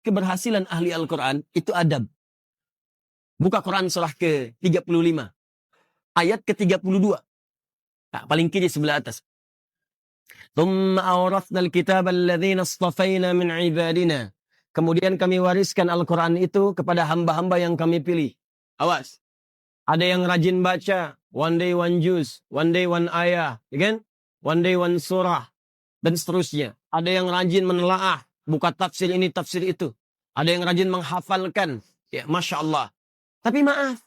keberhasilan ahli Al-Quran itu adab. Buka Quran surah ke-35. Ayat ke-32. Nah, paling kiri sebelah atas. Thumma awrathna al-kitaba alladhina istafayna min ibadina. Kemudian kami wariskan Al-Quran itu kepada hamba-hamba yang kami pilih. Awas. Ada yang rajin baca. One day one juz. One day one ayah. Ya kan? One day one surah. Dan seterusnya. Ada yang rajin menelaah. Buka tafsir ini, tafsir itu. Ada yang rajin menghafalkan. Ya, Masya Allah. Tapi maaf.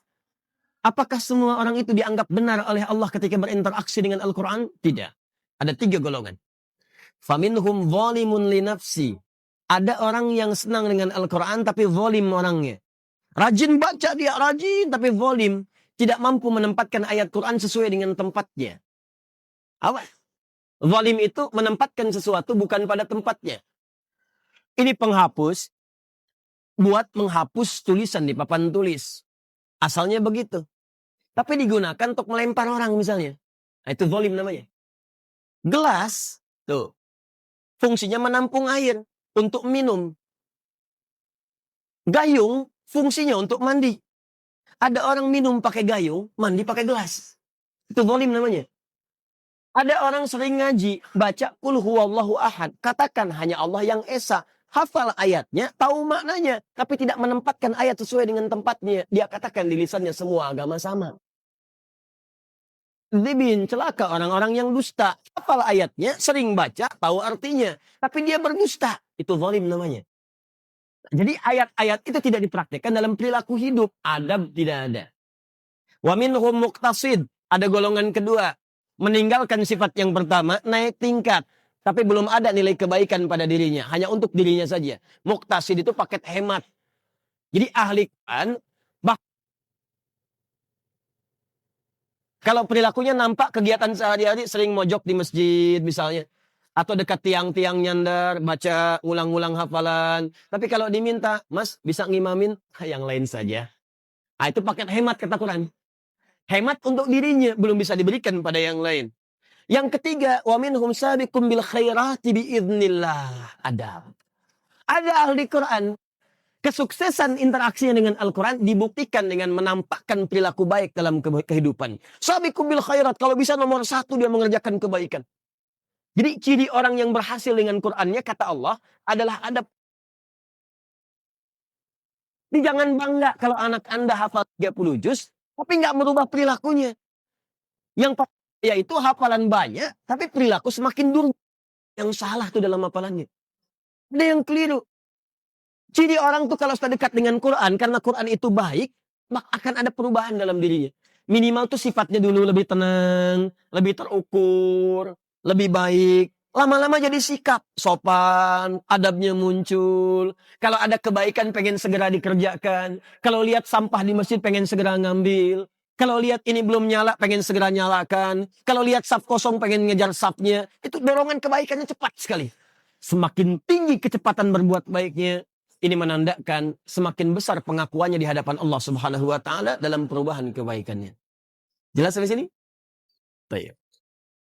Apakah semua orang itu dianggap benar oleh Allah ketika berinteraksi dengan Al-Quran? Tidak. Ada 3 golongan. Faminhum zalimun li nafsi. Ada orang yang senang dengan Al-Quran tapi zalim orangnya. Rajin baca dia, rajin tapi zalim. Tidak mampu menempatkan ayat Quran sesuai dengan tempatnya. Awas. Zalim itu menempatkan sesuatu bukan pada tempatnya. Ini penghapus. Buat menghapus tulisan di papan tulis. Asalnya begitu. Tapi digunakan untuk melempar orang misalnya. Nah, itu zalim namanya. Gelas, tuh. Fungsinya menampung air untuk minum. Gayung, fungsinya untuk mandi. Ada orang minum pakai gayung, mandi pakai gelas. Itu zalim namanya. Ada orang sering ngaji, baca qul huwallahu ahad. Katakan hanya Allah yang esa. Hafal ayatnya, tahu maknanya. Tapi tidak menempatkan ayat sesuai dengan tempatnya. Dia katakan di lisannya semua agama sama. Dibin, celaka orang-orang yang dusta. Hafal ayatnya, sering baca, tahu artinya. Tapi dia berdusta. Itu zalim namanya. Jadi ayat-ayat itu tidak dipraktikkan dalam perilaku hidup. Adab tidak ada. Wa minhum muqtasid. Ada golongan kedua. Meninggalkan sifat yang pertama, naik tingkat. Tapi belum ada nilai kebaikan pada dirinya. Hanya untuk dirinya saja. Muqtasid itu paket hemat. Jadi ahli Quran, kalau perilakunya nampak kegiatan sehari-hari sering mojok di masjid misalnya. Atau dekat tiang-tiang nyandar, baca ulang-ulang hafalan. Tapi kalau diminta, Mas bisa ngimamin? Yang lain saja. Nah, itu paket hemat kata Quran. Hemat untuk dirinya, belum bisa diberikan pada yang lain. Yang ketiga, wa minhum sabiqum bil khairati biiznillah. Ada ahli Quran. Kesuksesan interaksinya dengan Al-Quran dibuktikan dengan menampakkan perilaku baik dalam kehidupan. Sabiqum bil khairat. Kalau bisa nomor 1 dia mengerjakan kebaikan. Jadi ciri orang yang berhasil dengan Qurannya, kata Allah, adalah adab. Jadi jangan bangga kalau anak Anda hafal 30 juz, tapi nggak merubah perilakunya. Yang yaitu hafalan banyak, tapi perilaku semakin durhaka. Yang salah tuh dalam hafalannya. Ada yang keliru. Ciri orang tuh kalau sudah dekat dengan Quran, karena Quran itu baik, maka akan ada perubahan dalam dirinya. Minimal tuh sifatnya dulu lebih tenang, lebih terukur, lebih baik. Lama-lama jadi sikap, sopan, adabnya muncul. Kalau ada kebaikan pengen segera dikerjakan. Kalau lihat sampah di masjid pengen segera ngambil. Kalau lihat ini belum nyala pengen segera nyalakan. Kalau lihat saf kosong pengen ngejar safnya. Itu dorongan kebaikannya cepat sekali. Semakin tinggi kecepatan berbuat baiknya, ini menandakan semakin besar pengakuannya di hadapan Allah Subhanahu wa taala dalam perubahan kebaikannya. Jelas sampai sini? Baik.